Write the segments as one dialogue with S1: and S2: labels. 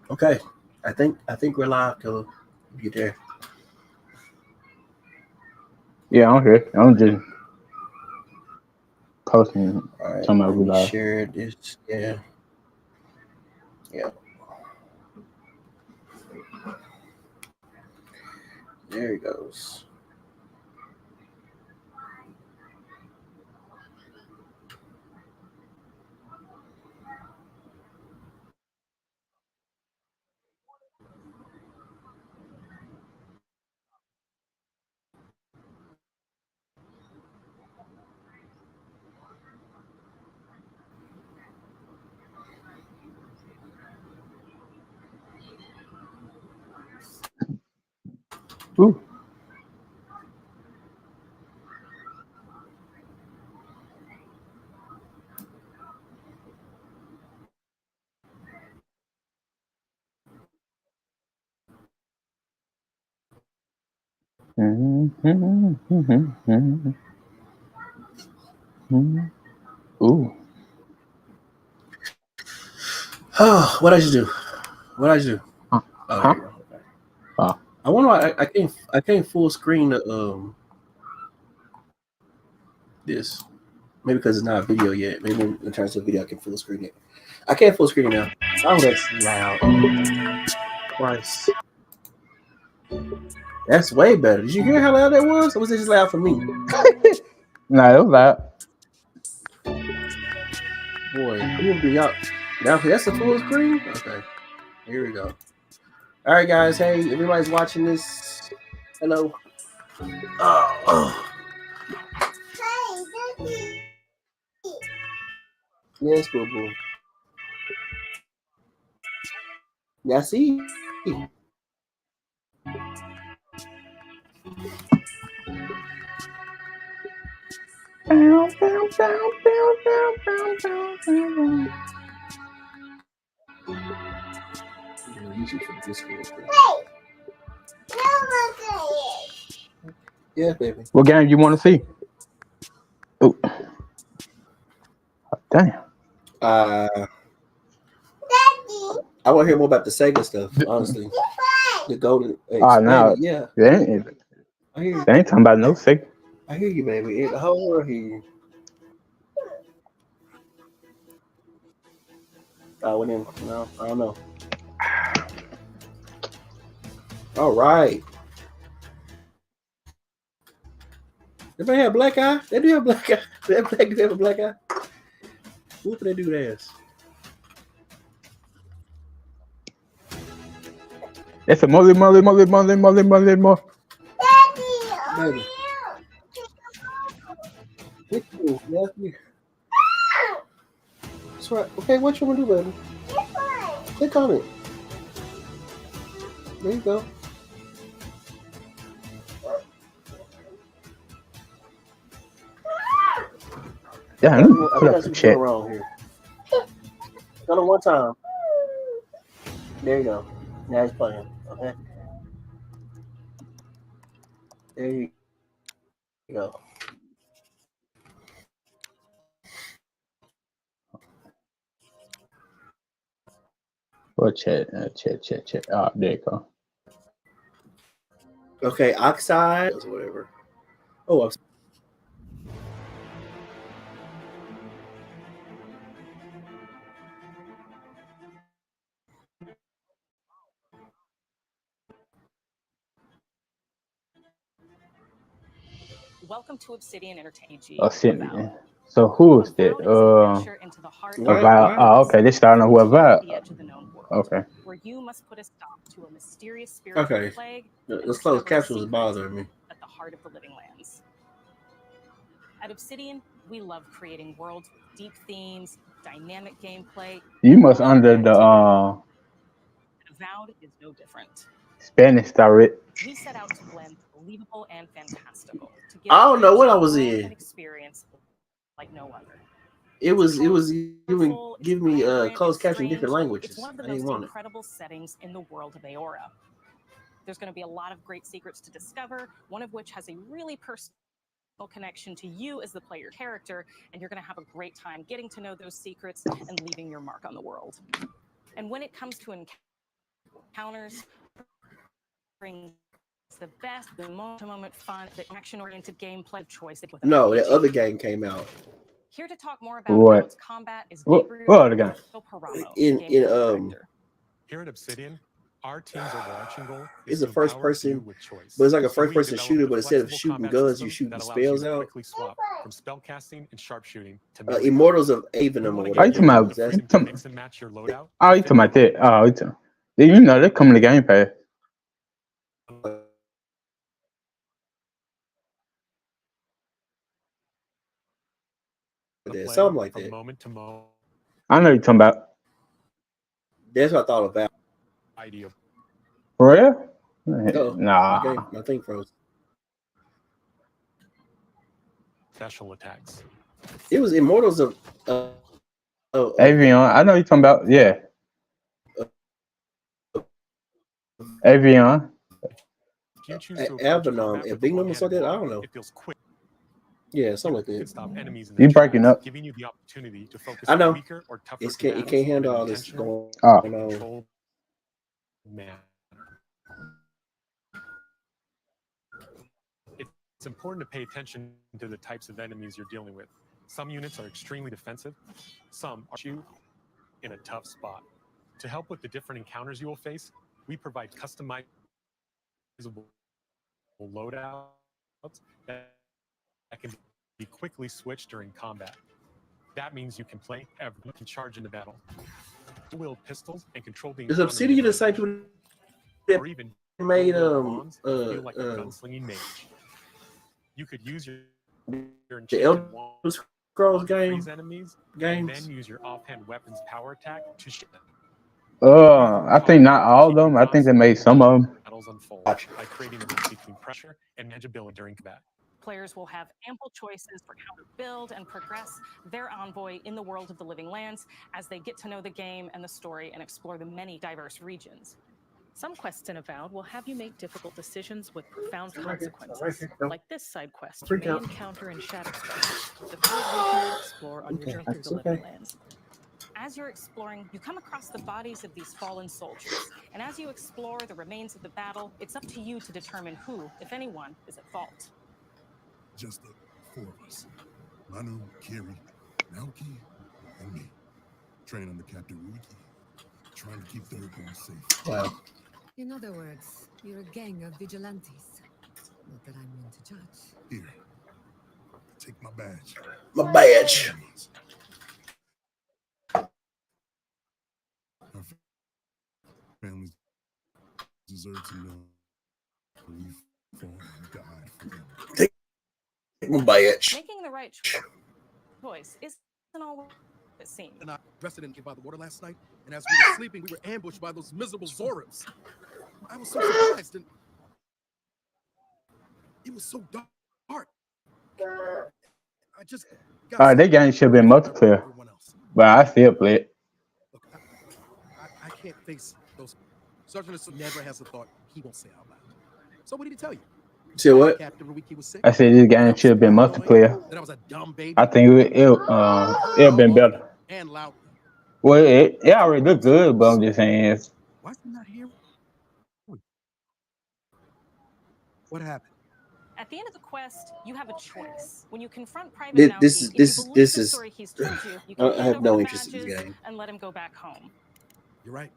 S1: Okay, I think we're live, Killer. If you're there.
S2: Yeah, I'm here. I'm just posting
S1: All right,
S2: some of
S1: let
S2: we
S1: me
S2: live.
S1: share this. Yeah, yeah. There it goes.
S2: Ooh. Ooh.
S1: Oh, what did you do? What did you do?
S2: Huh?
S1: Oh, there
S2: Huh?
S1: you go. Okay.
S2: Oh.
S1: I wonder why I can't full screen this. Maybe because it's not a video yet. Maybe in terms of video, I can full screen it. I can't full screen it now. Oh, that's loud. Christ. That's way better. Did you hear how loud that was? Or was it just loud for me?
S2: Nah, it was loud.
S1: Boy, I'm gonna be out. Now that's the full screen? Okay. Here we go. Alright guys, hey, everybody's watching this. Hello. Oh. Yes, boo boo. Yeah, I see. Use it for Discord. Yeah, baby.
S2: What game you want to see? Ooh. Damn.
S1: Uh, I want to hear more about the Sega stuff, honestly. The Golden
S2: Oh,
S1: Baby,
S2: now
S1: yeah.
S2: they ain't,
S1: I hear you.
S2: they ain't talking about no sick.
S1: I hear you, baby. The whole world hear you. Well then, no, I don't know. All right. Everybody have a black eye? They do have a black eye. That black do have a black eye? What do they do with ass?
S2: It's a molly.
S1: Baby. Which one? Matthew? That's right. Okay, what you want to do, baby? Click on it. There you go.
S2: Yeah,
S1: I
S2: let me
S1: think
S2: put up
S1: that's
S2: the
S1: what you're doing
S2: chat.
S1: wrong here. Done it one time. There you go. Now he's playing. Okay. There you go.
S2: What chat? Chat. Oh, there you go.
S1: Okay, oxide or whatever. Oh, I'm
S2: Oh, Sydney. So who is that?
S1: why?
S2: Oh, okay. They starting on who Avowed. Okay.
S1: Okay. This closed caption was bothering me.
S2: You must under the Spanish direct.
S1: I don't know what I was in. It was even giving me closed caption in different languages. I didn't want it.
S3: connection to you as the player character, and you're going to have a great time getting to know those secrets and leaving your mark on the world. And when it comes to encounters, brings the best, the moment fun, the action-oriented gameplay choice.
S1: No, the other game came out.
S3: Here to talk more about how its combat is Gabriel Paramo,
S1: in
S3: director.
S4: Here at Obsidian, our team's overarching goal
S1: is a first person, but it's like a first person shooter, but instead of shooting guns, you shoot spells out.
S4: Swap from spell casting and sharpshooting to
S1: Immortals of Avenum or whatever.
S2: Are you talking about?
S4: Mix and match your loadout.
S2: Oh, you talking about that? Oh, you know they're coming to Game Pass.
S1: Something like that.
S4: Moment to moment.
S2: I know you're talking about.
S1: That's what I thought about.
S4: Idea.
S2: For real?
S1: Nah. My thing froze.
S4: Special attacks.
S1: It was Immortals of
S2: Avion. I know you're talking about. Yeah. Avion.
S1: Avenum. Avenum or something. I don't know.
S4: It feels quick.
S1: Yeah, something like that.
S4: Stop enemies in
S2: you breaking up.
S4: Giving you the opportunity to focus
S1: I know.
S4: on weaker or tougher
S1: It can't handle all this going
S4: on. Man. It's important to pay attention to the types of enemies you're dealing with. Some units are extremely defensive. Some are you in a tough spot. To help with the different encounters you will face, we provide customizable loadouts that can be quickly switched during combat. That means you can play ever. You can charge into battle. Wield pistols and control the.
S1: Is Obsidian the same people that made
S4: like a gunslinging mage? You could use your
S1: the Elder Scrolls games,
S4: and then use your offhand weapons power attack to shoot them.
S2: I think not all of them. I think they made some of them.
S4: Battles unfold by creating a balance between pressure and manageability during combat.
S3: Players will have ample choices for how to build and progress their envoy in the world of the living lands as they get to know the game and the story and explore the many diverse regions. Some quests in Avowed will have you make difficult decisions with profound consequences, like this side quest you may encounter in Shadowspace, the third region you'll explore on your journey through the living lands. As you're exploring, you come across the bodies of these fallen soldiers, and as you explore the remains of the battle, it's up to you to determine who, if anyone, is at fault.
S5: Just the four of us. Manu, Kiri, Naoki, and me. Training under Captain Ruiki. Trying to keep the Earthborn safe.
S1: Wow.
S6: In other words, you're a gang of vigilantes. Not that I'm one to judge.
S5: Here. Take my badge.
S1: My badge.
S5: Our families deserve to know we fought and died for them.
S1: My badge.
S3: Making the right choice isn't always it seems.
S7: And I rested in by the water last night, and as we were sleeping, we were ambushed by those miserable Zoribs. I was so surprised, and it was so dark. I just got
S2: All right, that game should have been multiplayer, but I still play it.
S7: Look, I can't face those. Sergeant never has a thought he won't say out loud. So what did he tell you?
S1: Say what?
S7: Captain Ruiki was sick.
S2: I said this game should have been multiplayer.
S7: That I was a dumb baby.
S2: I think it'll have been better.
S7: And loud.
S2: Well, it already looked good, but I'm just saying.
S7: Why is he not here? What happened?
S3: At the end of the quest, you have a choice. When you confront Private Naoki,
S1: this is.
S3: Story he's told you, you can
S1: I have no interest in this game.
S3: And let him go back home.
S7: You're right.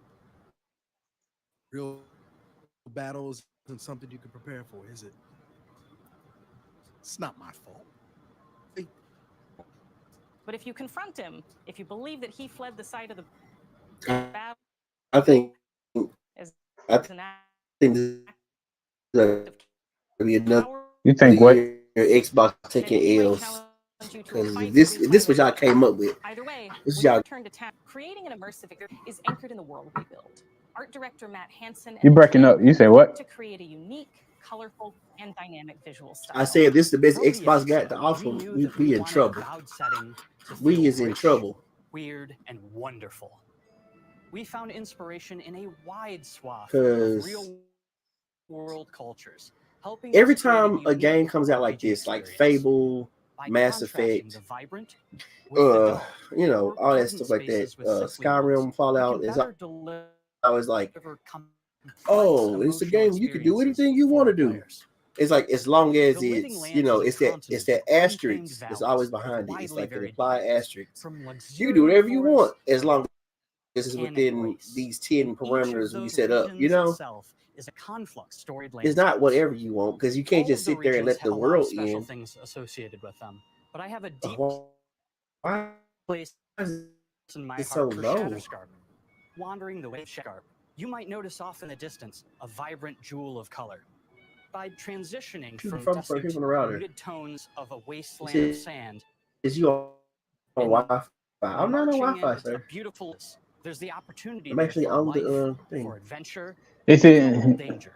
S7: Real battles isn't something you can prepare for, is it? It's not my fault.
S3: But if you confront him, if you believe that he fled the site of the battle,
S1: I think
S3: as
S1: this be another.
S2: You think what?
S1: Your Xbox taking L's. Because this was y'all came up with.
S3: Either way,
S1: this
S3: when you return to town, creating an immersive experience is anchored in the world we build. Art director Matt Hansen.
S2: You breaking up? You say what?
S3: To create a unique, colorful, and dynamic visual style.
S1: I say if this is the best Xbox got to offer, we in trouble. We is in trouble.
S8: Weird and wonderful. We found inspiration in a wide swath
S1: of
S8: real world cultures. helping
S1: every
S8: us create
S1: time a
S8: unique
S1: game comes out like
S8: RPG
S1: this, like
S8: experience.
S1: Fable,
S8: By
S1: Mass
S8: contrasting
S1: Effect,
S8: the vibrant with the dull,
S1: you know,
S8: or
S1: all that
S8: pleasant
S1: stuff like that,
S8: spaces with sickly ones,
S1: Skyrim,
S8: we
S1: Fallout,
S8: can
S1: is
S8: better deliver
S1: always like,
S8: complex
S1: oh, it's a
S8: emotional
S1: game you can do
S8: experiences
S1: anything you
S8: for
S1: want
S8: our
S1: to do.
S8: players.
S1: It's like as long as
S8: The living
S1: it's,
S8: lands is a
S1: it's
S8: continent
S1: that
S8: of untamed
S1: asterisk that's
S8: valleys
S1: always
S8: with
S1: behind it. It's
S8: widely
S1: like an
S8: varied
S1: implied
S8: biomes,
S1: asterisk.
S8: from
S1: You can do
S8: luxuriant
S1: whatever you want
S8: forests
S1: as long as
S8: to
S1: this is
S8: volcanic
S1: within
S8: wastes.
S1: these 10
S8: And each of
S1: parameters we
S8: those
S1: set up. You
S8: regions
S1: know,
S8: itself is a conflux storied
S1: it's
S8: landscape.
S1: not whatever you want because you can't
S8: All
S1: just
S8: of the
S1: sit there and
S8: regions
S1: let
S8: have
S1: the
S8: a lot of
S1: world
S8: special
S1: in.
S8: things associated with them, but I have a deep
S1: Why
S8: place
S1: is
S8: in my
S1: it
S8: heart
S1: so
S8: for
S1: low?
S8: Shatterscarp. Wandering the way of Shatterscarp, you might notice off in the distance a vibrant jewel of color. By transitioning from dusty
S1: From the router.
S8: muted tones of a wasteland of sand,
S1: Is you on Wi-Fi? I'm not on Wi-Fi,
S8: it's a
S1: sir.
S8: beautiful. There's the opportunity
S1: I'm
S8: there
S1: actually
S8: for
S1: on
S8: life,
S1: the thing.
S8: for adventure,
S2: Is
S8: and even a little
S2: it?
S8: danger.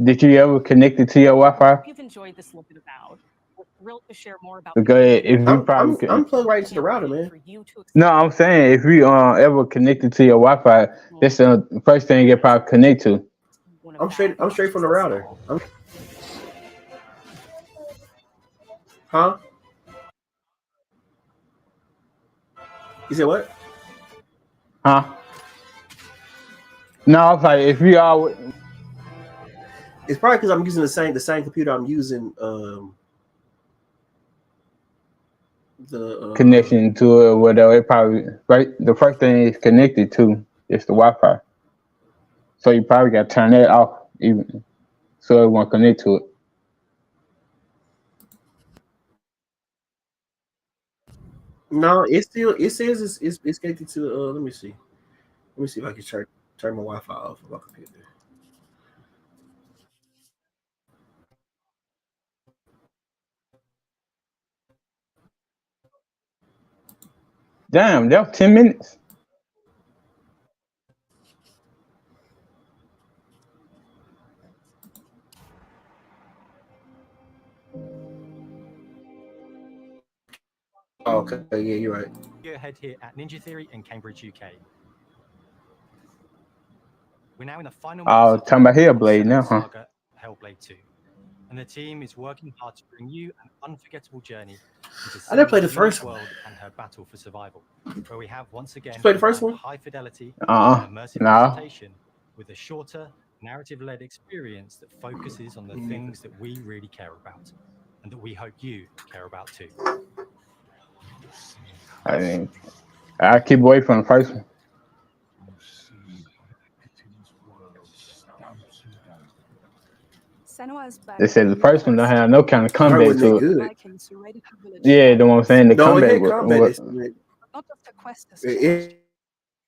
S2: Did you ever connect it to your Wi-Fi?
S3: If you've enjoyed this look at Avowed, we're thrilled to share more about
S2: Because if you probably
S1: I'm plugged right into the router, man.
S3: for you to
S2: no, I'm saying if you ever connected to your Wi-Fi, that's the first thing you probably connect to.
S1: I'm straight from the router. Huh? You said what?
S2: Huh? No, I was like, if you all
S1: It's probably because I'm using the same computer I'm using. The
S2: connection to it, or whatever, it probably right. The first thing it's connected to is the Wi-Fi, so you probably got to turn that off even so it won't connect to it.
S1: No, it says it's connected to. Let me see. Let me see if I can turn my Wi-Fi off of my computer.
S2: Damn, that was 10 minutes.
S1: Oh, okay, yeah, you're right.
S9: Go ahead here at Ninja Theory in Cambridge, UK. We're now in the final
S2: Oh,
S9: months of
S2: talking about
S9: development
S2: Hellblade now,
S9: Senua's
S2: huh?
S9: Saga Hellblade 2, and the team is working hard to bring you an unforgettable journey into
S1: I never played
S9: Senua's
S1: the first
S9: unique
S1: one.
S9: world and her battle for survival, where we have once again
S1: You played the first
S9: combined
S1: one?
S9: high fidelity
S2: Uh-uh.
S9: and immersive
S2: No.
S9: presentation with a shorter, narrative-led experience that focuses on the things that we really care about, and that we hope you care about too.
S2: I mean, I keep away from the first one. They said the first one don't have no kind of
S1: Why
S2: combat
S1: wasn't it
S2: to it.
S1: good?
S3: Vikings who raided her village.
S2: Yeah, the one I'm saying the
S1: No, it
S2: combat
S1: had combat.
S2: was
S3: Not just her quest has
S1: It,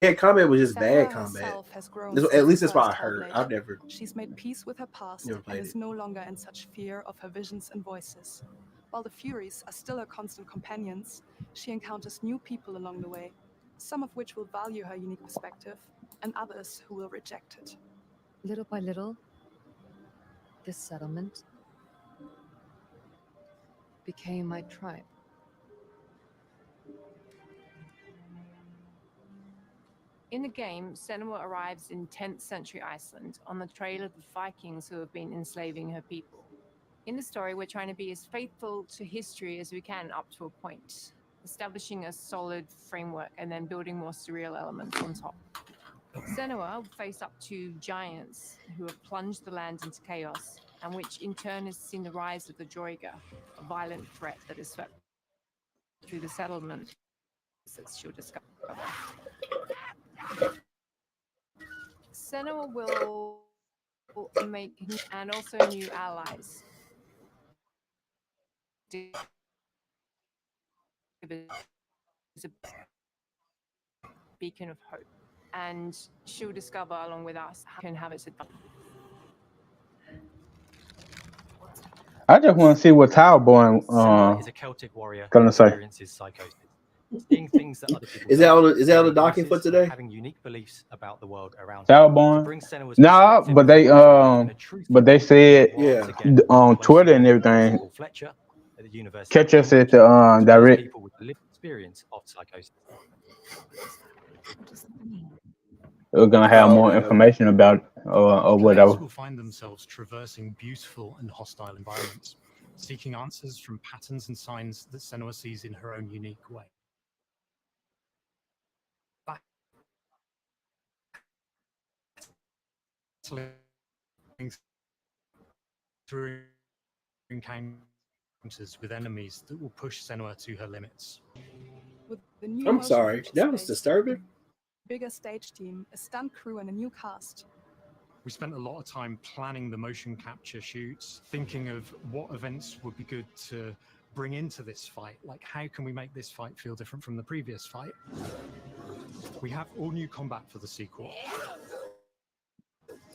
S3: changed.
S1: combat was just bad
S6: Senua
S1: combat.
S6: herself has grown
S1: At
S6: since
S1: least
S6: the
S1: that's what I
S6: first
S1: heard.
S6: Hellblade.
S1: I've never
S6: She's made peace with her past
S1: Never
S6: and
S1: played
S6: is
S1: it.
S6: no longer in such fear of her visions and voices. While the Furies are still her constant companions, she encounters new people along the way, some of which will value her unique perspective, and others who will reject it.
S10: Little by little, this settlement became my tribe.
S11: In the game, Senua arrives in 10th century Iceland on the trail of the Vikings who have been enslaving her people. In the story, we're trying to be as faithful to history as we can up to a point, establishing a solid framework and then building more surreal elements on top. Senua will face up to giants who have plunged the land into chaos, and which in turn has seen the rise of the Droiga, a violent threat that has swept through the settlement that she'll discover. Senua will make and also new allies. Is a beacon of hope, and she'll discover along with us how can have its advantage.
S2: I just want to see what Talborn
S9: Senua is a Celtic warrior who
S2: gonna say.
S9: experiences psychosis. Seeing things that other people
S1: Is that
S9: don't,
S1: on the
S9: hearing
S1: docket for
S9: voices, and
S1: today?
S9: having unique beliefs about the world around her. To
S2: Talborn.
S9: bring Senua's
S2: Nah,
S9: perspective
S2: but they
S9: to life in a truthful way,
S2: said
S9: we're once
S1: Yeah.
S9: again
S2: on
S9: closely
S2: Twitter and
S9: working with
S2: everything.
S9: Principal Fletcher at the University
S2: Catch
S9: of
S2: us at
S9: Cambridge
S2: the
S9: to those
S2: direct.
S9: people with lived experience of psychosis.
S2: We're gonna have
S1: Oh,
S2: more
S1: okay.
S2: information about it. or
S4: Players
S2: whatever.
S4: will find themselves traversing beautiful and hostile environments, seeking answers from patterns and signs that Senua sees in her own unique way. Through encounters with enemies that will push Senua to her limits.
S6: With the new
S1: I'm
S6: motion
S1: sorry,
S6: picture
S1: that was
S6: space,
S1: disturbing.
S6: bigger stage team, a stunt crew, and a new cast.
S4: We spent a lot of time planning the motion capture shoots, thinking of what events would be good to bring into this fight. Like, how can we make this fight feel different from the previous fight? We have all new combat for the sequel.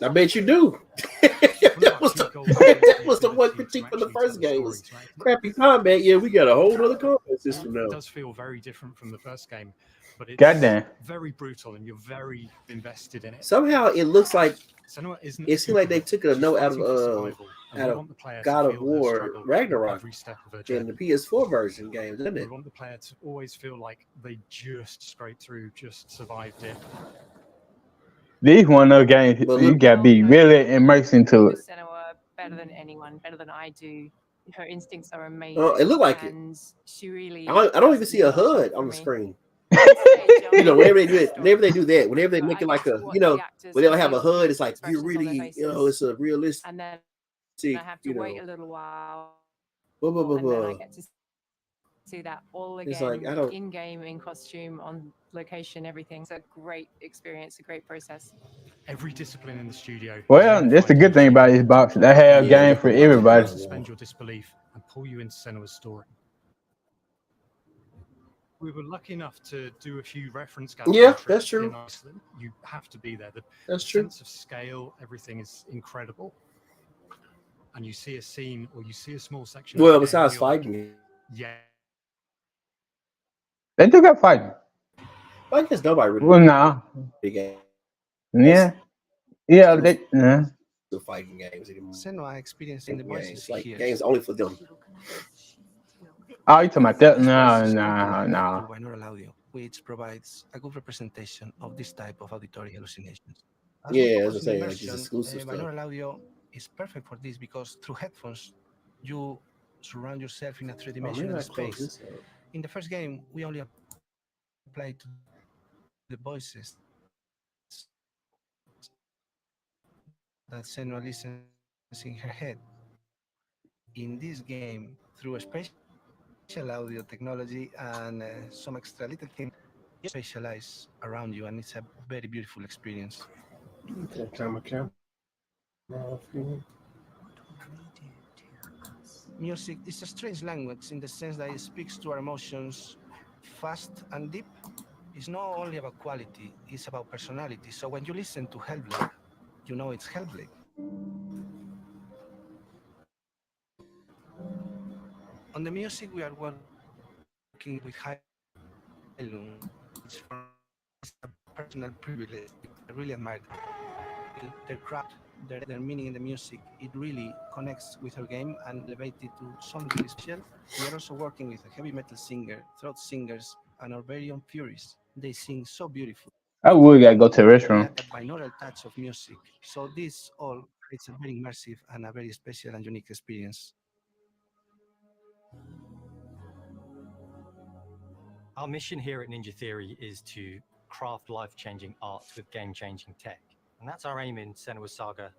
S1: I bet you do. that was the one critique from the first game was crappy combat. Yeah, we got a whole other combat system now.
S4: It does feel very different from the first game, but it's
S2: Goddamn.
S4: very brutal and you're very invested in it.
S1: Somehow it looks like
S4: Senua isn't
S1: it seems like they took a
S4: She's
S1: note out
S4: fighting for survival, and we
S1: of
S4: want the player to
S1: God of
S4: feel her
S1: War
S4: struggle
S1: Ragnarok
S4: every step of her
S1: in the
S4: journey.
S1: PS4 version game, doesn't
S4: We
S1: it?
S4: want the player to always feel like they just scraped through, just survived it.
S2: These one of those games you gotta be really immersed into it.
S11: Senua better than anyone, better than I do. Her instincts are amazing.
S1: It looked like it.
S11: And she really.
S1: I don't even see a HUD on the screen. You know, whenever they do it, whenever they do that, whenever they make it like a, you know, when they'll have a HUD, it's like you really, you know, it's a realistic.
S11: And then
S1: I
S11: have to wait a little while.
S1: And
S11: then I get to see that all
S1: It's
S11: again
S1: like, I don't-
S11: in game, in costume, on location, everything. It's a great experience, a great process.
S4: Every discipline in the studio.
S2: Well, that's the good thing about this box. They have a game for everybody.
S4: Suspend your disbelief and pull you into Senua's story. We were lucky enough to do a few reference gathering
S1: Yeah, that's
S4: trips
S1: true.
S4: in Iceland. You have to be there. The
S1: That's true.
S4: sense of scale, everything is incredible. And you see a scene or you see a small section.
S1: Well,
S4: of the
S1: besides
S4: game, you're like,
S1: fighting,
S4: yeah.
S2: They do got fighting.
S1: I guess nobody really.
S2: Well, nah.
S1: Big game.
S2: Yeah. Yeah, they. Yeah.
S1: The fighting games anymore.
S12: Senua experiencing the voices
S1: Games, like
S12: he hears.
S1: games only for them.
S2: Oh, you talking about that? No.
S12: Through binaural audio, which provides a good representation of this type of auditory hallucinations. As we
S1: Yeah,
S12: focus
S1: as I
S12: on
S1: say, like
S12: immersion,
S1: it's exclusive stuff.
S12: binaural audio is perfect for this because through headphones, you surround yourself in a three-dimensional
S1: I close
S12: space.
S1: this up.
S12: In the first game, we only applied to the voices that Senua listens in her head. In this game, through a spatial audio technology and some extra little things, you spatialize around you, and it's a very beautiful experience.
S1: Okay, time account.
S12: Music is a strange language in the sense that it speaks to our emotions fast and deep. It's not only about quality, it's about personality. So when you listen to Hellblade, you know it's Hellblade. On the music, we are working with Heilung, which for me is a personal privilege. I really admire them. Their craft, their meaning in the music, it really connects with her game and elevates it to something really special. We are also working with a heavy metal singer, throat singers, and our very own Furies. They sing so beautiful.
S2: I would gotta go to the
S12: We
S2: restroom.
S12: add that binaural touch of music. So this all creates a very immersive and a very special and unique experience.
S9: Our mission here at Ninja Theory is to craft life-changing art with game-changing tech. And that's our aim in Senua's Saga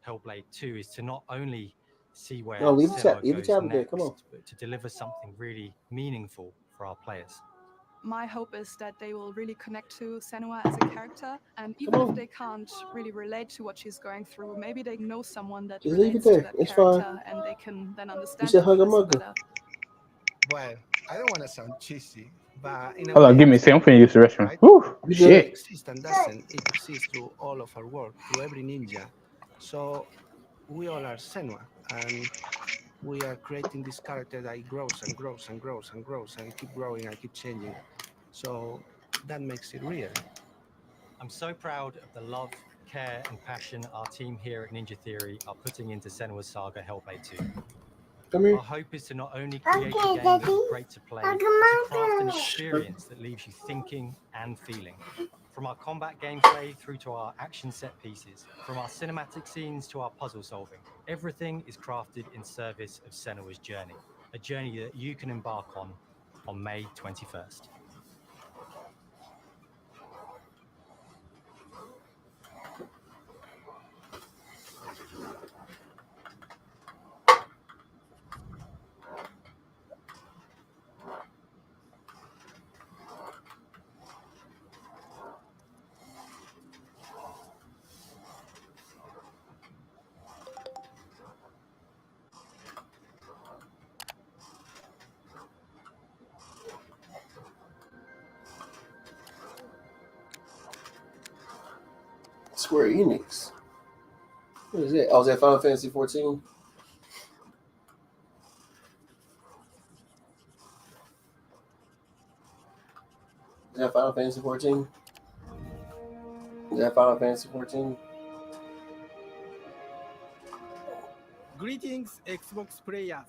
S9: Hellblade 2, is to not only see where
S1: No, leave the
S9: Senua
S1: tab- leave the
S9: goes
S1: tab there,
S9: next,
S1: come on.
S9: but to deliver something really meaningful for our players.
S6: My hope is that they will really connect to Senua as a character, and even
S1: Come
S6: if
S1: on.
S6: they can't really relate to what she's going through, maybe they know someone that
S1: Just leave it
S6: relates to
S1: there.
S6: that
S1: It's
S6: character,
S1: fine.
S6: and they can then understand
S1: said
S6: that
S1: hug a
S6: person
S1: mugger.
S6: better.
S12: Well, I don't want to sound cheesy, but in a
S2: Hold on,
S12: way,
S2: give me a second. I'm finna use the restroom.
S12: right?
S2: Whew,
S12: It
S2: shit.
S12: exists and doesn't. It exists through all of our work, through every ninja. So we all are Senua, and we are creating this character that grows and grows and grows and grows and keep growing and keep changing. So that makes it real.
S9: I'm so proud of the love, care, and passion our team here at Ninja Theory are putting into Senua's Saga Hellblade 2.
S1: Come here.
S9: Our hope is to not only create a game that's great to play, but to craft an experience that leaves you thinking and feeling. From our combat gameplay through to our action set pieces, from our cinematic scenes to our puzzle solving, everything is crafted in service of Senua's journey, a journey that you can embark on May 21st.
S1: Square Enix. What is that? Oh, is that Final Fantasy 14? Is that Final Fantasy 14? Is that Final Fantasy 14?
S13: Greetings, Xbox players.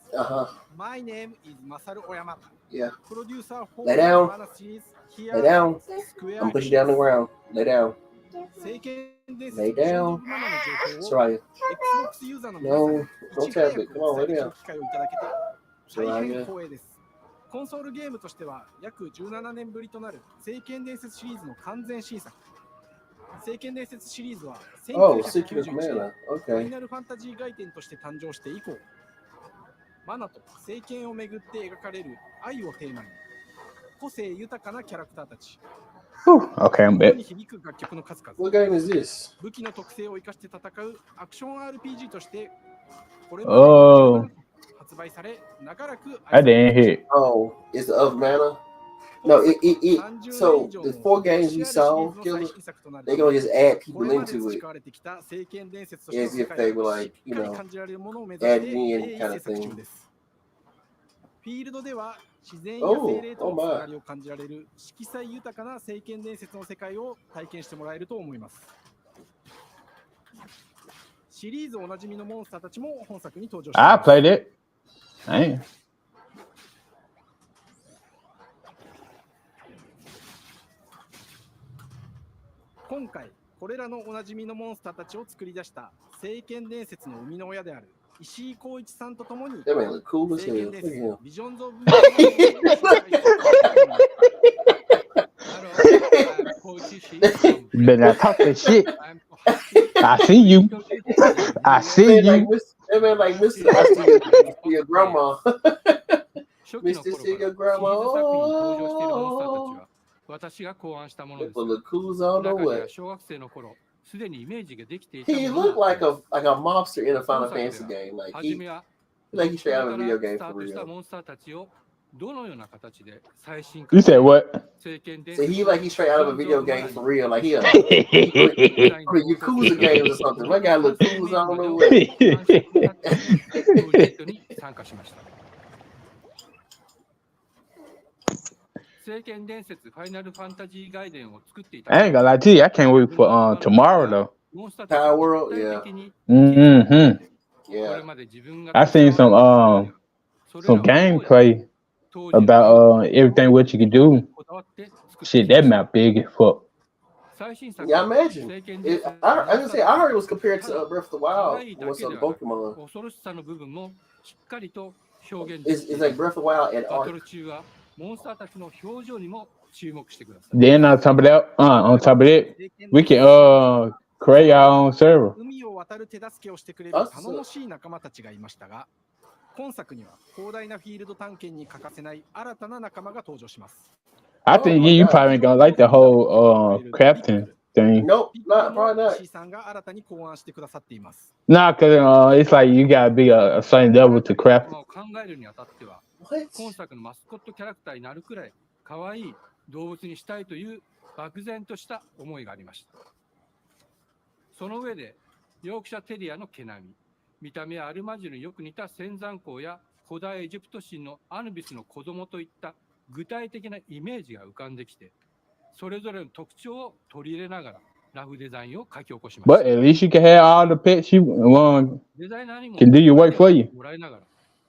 S13: My name is Masaru Oyama.
S1: Yeah.
S13: Producer for
S1: Lay down.
S13: Mana series here
S1: Lay down.
S13: at Square
S1: I'm gonna push you down the ground. Lay down. Lay down. Soraya.
S13: Xbox ユーザーの皆さん
S1: No,
S13: に
S1: don't
S13: いち早
S1: tap it.
S13: く
S1: Come on,
S13: 伝
S1: lay
S13: える
S1: down.
S13: 機会をいただけて大変
S1: Soraya.
S13: 光栄です。コンソールゲームとしては約17年ぶりとなる聖剣伝説シリーズの完全新作。聖剣伝説シリーズは
S1: Oh, Secret
S13: 1991
S1: of
S13: 年
S1: Mana.
S13: ファ
S1: Okay.
S13: イナルファンタジー外伝として誕生して以降、マナと聖剣をめぐって描かれる愛をテーマに、個性豊かなキャラクターたち、
S2: Okay, I'm back.
S13: に響く楽曲の数々、
S1: What game is this?
S13: 武器の特性を生かして戦うアクション RPG としてこれまで
S2: Oh,
S13: 発売され、長らく
S2: I didn't hear.
S1: Oh, it's the of Mana? No, so the 4 games you saw, Killer, they're gonna just add people into it. As if they were like, you know, adding in kind of thing.
S13: フィールドでは自然や精霊とのつながりを感じられる色彩豊かな聖剣伝説の世界を体験してもらえると思います。シリーズおなじみのモンスターたちも本作に登場してい
S2: I
S13: ます。
S2: played it. Dang.
S13: 今回これらのおなじみのモンスターたちを作り出した聖剣伝説の生みの親である石井浩一さんとともに
S1: That man look cool as
S13: 聖
S1: hell.
S13: 剣
S1: Look
S13: 伝
S1: at
S13: 説
S1: him.
S13: ビジョンズ・オブ
S2: Better not talk that shit. I see you. I see
S1: That man like
S2: you.
S1: That man like Mr. I see your grandma.
S13: 初期の
S1: Mr.
S13: 頃
S1: See
S13: から
S1: your
S13: シリーズ作品
S1: grandma.
S13: に登場しているモンスターたちは私が考案したものです
S1: People
S13: が
S1: look cool as I don't know
S13: 中には
S1: what.
S13: 小学生の頃すでにイメージができていた
S1: He
S13: もの
S1: looked
S13: があ
S1: like
S13: ります
S1: a mobster in a
S13: 本
S1: Final
S13: 作で
S1: Fantasy
S13: は
S1: game. Like
S13: 初めは
S1: like he
S13: 独
S1: straight
S13: 特
S1: out of a
S13: から
S1: video
S13: ス
S1: game
S13: タ
S1: for
S13: ートした
S1: real.
S13: モンスターたちをどのような形で最新
S2: You
S13: 化
S2: said what?
S13: 聖剣伝
S1: So
S13: 説
S1: he like he's straight out of a video game for real. Like he a
S2: Hey,
S1: Yakuza games or something. My guy look cool as I don't know what.
S13: プロジェクトに参加しました。聖剣伝説ファイナルファンタジー外伝を作っていた
S2: I ain't gonna lie to you. I can't wait for tomorrow though.
S13: モンスターたち
S1: Power
S13: を
S1: World,
S13: 具
S1: yeah.
S13: 体的に
S2: Mm-hmm.
S13: こ
S1: Yeah.
S13: れまで自分が
S2: I seen some
S13: それら
S2: some
S13: をどうやって
S2: gameplay
S13: 当時
S2: about everything what you could do.
S13: こだわって作って
S2: Shit,
S13: きま
S2: that
S13: した
S2: map big as fuck.
S13: 最新作
S1: Yeah, I imagine.
S13: 聖剣
S1: It,
S13: 伝説
S1: I was gonna say I heard it was compared to Breath of the
S13: 可
S1: Wild
S13: 愛い
S1: or
S13: だけ
S1: some
S13: ではなく
S1: Pokemon.
S13: 恐ろしさの部分もしっかりと表現で
S1: It's
S13: きてい
S1: it's
S13: ま
S1: like
S13: す
S1: Breath of the Wild and
S13: バト
S1: Ark.
S13: ル中はモンスターたちの表情にも注目してください
S2: Then on top of that, we can create our own server.
S13: 海を渡る手助けをしてくれる頼もしい仲間たちがいましたが今作には広大なフィールド探検に欠かせない新たな仲間が登場します
S2: I think you probably ain't gonna like the whole captain thing.
S1: Nope, not probably not.
S13: 石井さんが新たに考案してくださっています
S2: Nah, cause it's like you gotta be a certain level to craft it.
S13: 考えるにあたっては
S1: What?
S13: 今作のマスコットキャラクターになるくらい可愛い動物にしたいという漠然とした思いがありました。その上でヨークシャテリアの毛並み、見た目はアルマジルによく似た仙山港や古代エジプト神のアヌビスの子供といった具体的なイメージが浮かんできて、それぞれの特徴を取り入れながらラフデザインを書き起こしました。
S2: But at least you can have all the pets you want.
S13: デザイナーにも
S2: Can do your work for you.
S13: もらいながら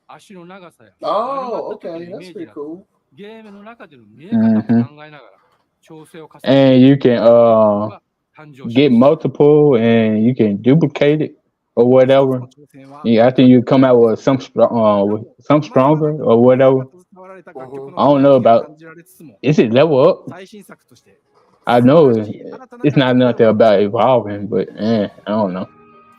S13: 足の長さや
S1: Oh, okay, that's pretty cool.
S13: ゲームの中での見え方も考えながら
S2: and you can get multiple, and you can duplicate it or whatever. Yeah, I think you come out with some stronger or whatever. I don't know about. Is it level up? I know it's not nothing about evolving, but I don't know.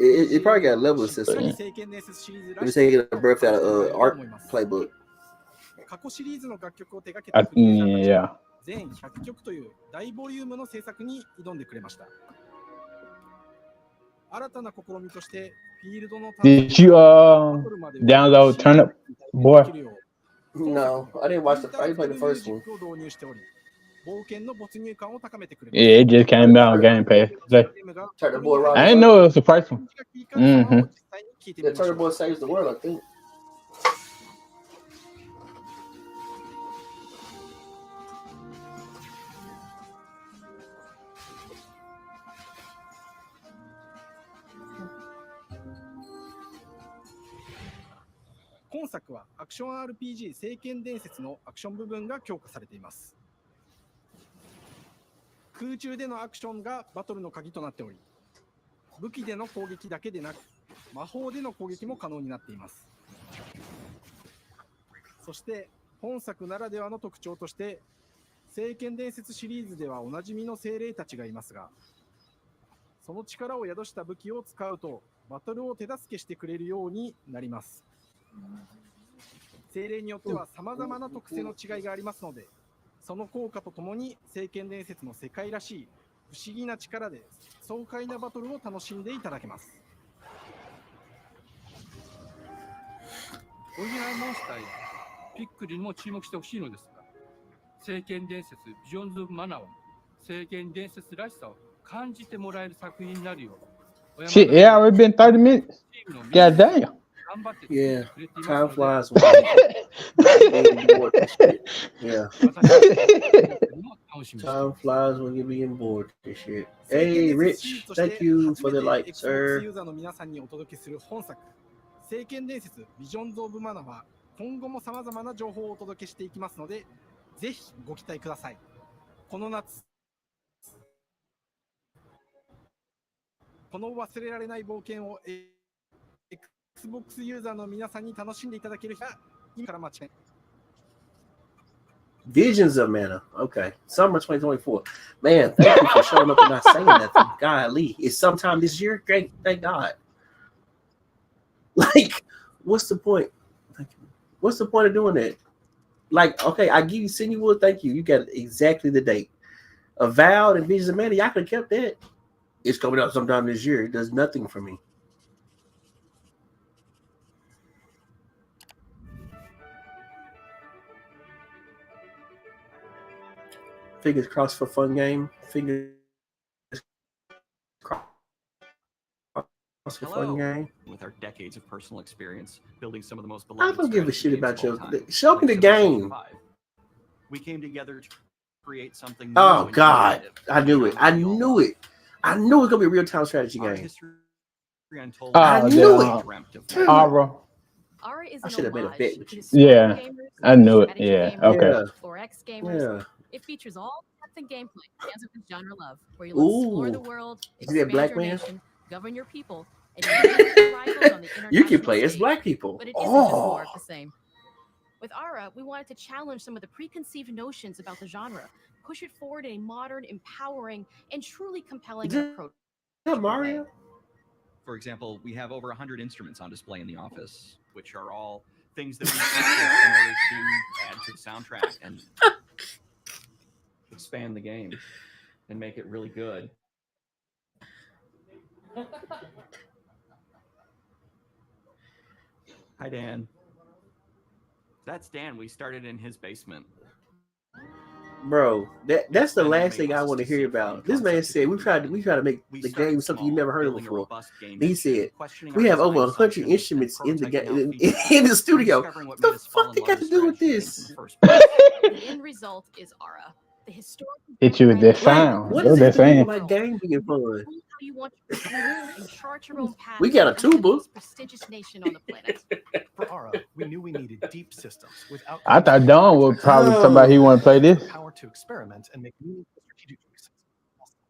S1: It probably got a level system.
S2: Yeah.
S1: It was taking a breath out of art playbook.
S13: 過去シリーズの楽曲を手掛けたクリエイターたちが全100曲という大ボリュームの制作に挑んでくれました。新たな試みとしてフィールドの
S2: Did you download Turnip Boy?
S1: No, I didn't watch I didn't play the first one.
S13: 導入しており、冒険の没入感を高めてくれます。
S2: Yeah, it just came out on Game Pass today.
S1: Turnip Boy Rock.
S2: I didn't know it was the first one.
S1: Yeah, Turnip Boy saves the world, I think. 今作はアクション RPG 聖剣伝説のアクション部分が強化されています。空中でのアクションがバトルの鍵となっており、武器での攻撃だけでなく魔法での攻撃も可能になっています。そして本作ならではの特徴として聖剣伝説シリーズではおなじみの精霊たちがいますが、その力を宿した武器を使うとバトルを手助けしてくれるようになります。精霊によっては様々な特性の違いがありますので、その効果とともに聖剣伝説の世界らしい不思議な力で爽快なバトルを楽しんでいただけます。オリジナルモンスターやピックリにも注目してほしいのですが、聖剣伝説ビジョンズ・オブ・マナーは聖剣伝説らしさを感じてもらえる作品になるよう。
S2: Shit, yeah, already been 30 minutes. God damn.
S1: Yeah, time flies when you're bored with shit. Yeah. Time flies when you're being bored with this shit. Hey, Rich, thank you for the like, sir. 聖剣伝説ビジョンズ・オブ・マナーは今後も様々な情報をお届けしていきますので、ぜひご期待ください。この夏、この忘れられない冒険をXbox ユーザーの皆さんに楽しんでいただける日が今から待ち。Visions of Mana. Okay. Summer 2024. Man, thank you for showing up and not saying nothing. Golly. It's sometime this year. Great. Thank God. Like, what's the point? What's the point of doing that? Like, okay, I give you Sinuwood. Thank you. You got exactly the date. Avowed and Visions of Mana. Y'all could have kept that. It's coming out sometime this year. It does nothing for me. Fingers crossed for fun game. Fingers crossed for fun game.
S14: With our decades of personal experience building some of the most
S1: I
S14: beloved.
S1: don't give a shit about your. Show me the game.
S14: We came together to create something.
S1: Oh God, I knew it. I knew it. I knew it was gonna be a real-time strategy game. I knew it.
S2: Aura.
S1: I should have made a bet with you.
S2: Yeah, I knew it. Yeah, okay.
S3: For ex gamers.
S1: Yeah.
S3: It features all depth and gameplay fans of this genre love, where you'll explore the world, expand
S1: black
S3: your
S1: man?
S3: nation, govern your people, and your rivals on the
S1: You can
S3: international
S1: play as
S3: stage.
S1: black people.
S3: But it isn't just more of the same. With Aura, we wanted to challenge some of the preconceived notions about the genre, push it forward in a modern, empowering, and truly compelling approach.
S1: Mario?
S14: For example, we have over 100 instruments on display in the office, which are all things that we purchased in order to add to the soundtrack and expand the game and make it really good. Hi, Dan. That's Dan. We started in his basement.
S1: Bro, that's the last thing I want to hear about. This man said we try to make the game something you never heard of before. He said we have over 100 instruments in the game in the studio. What the fuck they got to do with this?
S3: The end result is Aura. The historical
S2: Hit you with that sound.
S1: What
S2: What
S1: is
S2: they
S1: that saying?
S2: saying?
S1: My game being fun.
S3: you want to and chart your own path.
S1: We got a tuba.
S3: to the most prestigious nation on the planet.
S15: For Aura, we knew we needed deep systems without.
S2: I thought Don would probably talk about he want to play this.
S15: Power to experiment and make meaningful strategic choices.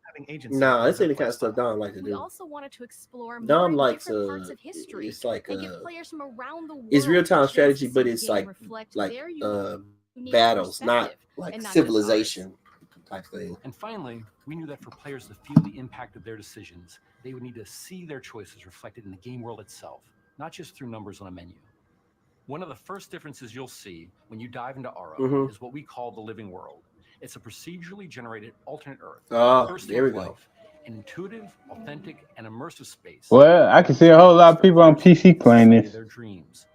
S15: Having agency
S1: Nah,
S15: in
S1: this
S15: their
S1: ain't the kind of
S15: playstyle.
S1: stuff Dom like to
S3: We
S1: do.
S3: also wanted to explore
S1: Dom
S3: more
S1: likes
S3: different parts of history
S1: it's like
S3: and get players from around the world.
S1: it's real time
S3: a chance
S1: strategy,
S3: to
S1: but
S3: see
S1: it's
S3: the game
S1: like
S3: reflect their unique
S1: battles, not
S3: perspective
S1: like
S3: and not just ours.
S1: civilization type thing.
S16: And finally, we knew that for players to feel the impact of their decisions, they would need to see their choices reflected in the game world itself, not just through numbers on a menu. One of the first differences you'll see when you dive into Aura is what we call the living world. It's a procedurally generated alternate Earth,
S1: Oh,
S16: thirsty
S1: there we
S16: of
S1: go.
S16: life, an intuitive, authentic, and immersive space.
S2: Well, I can see a whole lot of people on PC playing this.
S16: Their dreams.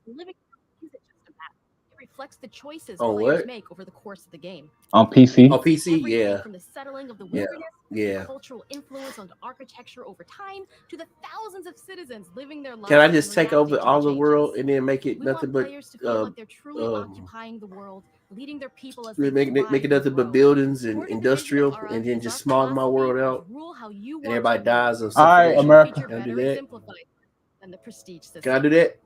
S3: Living isn't just a map. It reflects the choices
S1: On
S3: players
S1: what?
S3: make over the course of the game.
S2: On PC.
S1: Oh, PC,
S3: Everything
S1: yeah.
S3: from the settling of the
S1: Yeah,
S3: wilderness,
S1: yeah.
S3: the cultural influence on architecture over time, to the thousands of citizens living their lives.
S1: Can I just
S3: and
S1: take
S3: reacting
S1: over
S3: to
S1: all the
S3: changes.
S1: world and then make it
S3: We
S1: nothing
S3: want
S1: but
S3: players to feel like they're truly occupying the world, leading their people as they
S1: make it
S3: thrive and
S1: nothing but
S3: grow.
S1: buildings and
S3: Core to the vision of
S1: industrial,
S3: Aura
S1: and then
S3: is
S1: just
S3: our
S1: smog my world
S3: philosophy
S1: out,
S3: of rule how you
S1: and
S3: want
S1: everybody
S3: to rule.
S1: dies of
S2: All right,
S1: suffocation.
S2: America.
S3: Feature
S1: Can I do
S3: better and
S1: that?
S3: simplified than the prestige system.
S1: Can I do that?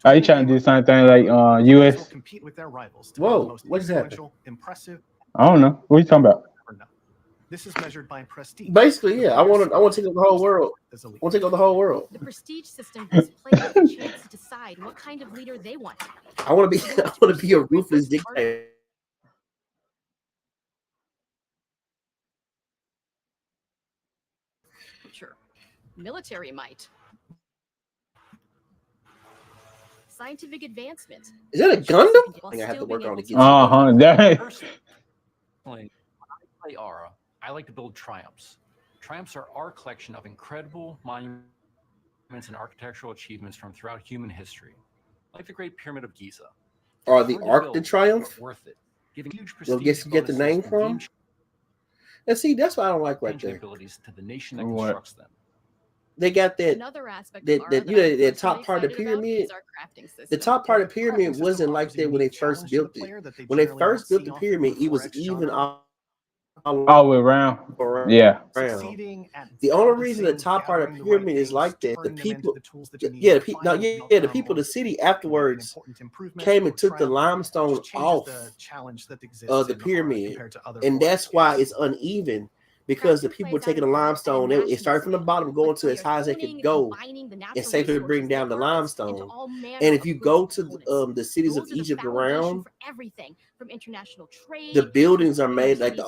S2: Are you trying to do the same thing like
S15: Players will
S2: US?
S15: compete with their rivals to build the
S1: Whoa,
S15: most
S1: what just happened?
S15: influential, impressive.
S2: I don't know. What are you talking about?
S15: This is measured by prestige.
S1: Basically, yeah. I want to take over the whole world.
S15: As
S1: I want to take over the whole world.
S3: The prestige system gives players a chance to decide what kind of leader they want to be.
S1: I want to be. I want to be a ruthless dictator.
S3: Sure. Military might. Scientific advancement.
S1: Is that a Gundam? I think I have to work on it.
S16: Personally, when I play Aura, I like to build triumphs. Triumphs are our collection of incredible monuments and architectural achievements from throughout human history, like the Great Pyramid of Giza.
S1: Or the
S16: Hard to
S1: Arc
S16: build,
S1: de Triomphe?
S16: but worth it, giving huge
S1: Well, guess you get the name from. And see, that's what I don't like right there.
S16: abilities to the nation that
S2: What?
S16: constructs them.
S1: They got that
S3: Another aspect of Aura
S1: that
S3: that
S1: you know
S3: I'm
S1: the top
S3: personally
S1: part of the
S3: excited about
S1: pyramid.
S3: is our crafting system.
S1: The top part of the pyramid wasn't like that when they first built it. When they first built the pyramid, it was even all
S2: All the way around. Yeah.
S1: The only reason the top part of the pyramid is like that, the people, the people, the city afterwards came and took the limestone off of the pyramid, and that's why it's uneven. Because the people were taking the limestone, it started from the bottom, going to as high as they could go, and safely bring down the limestone. And if you go to the cities of Egypt around,
S3: everything from international trade,
S1: the buildings are made like the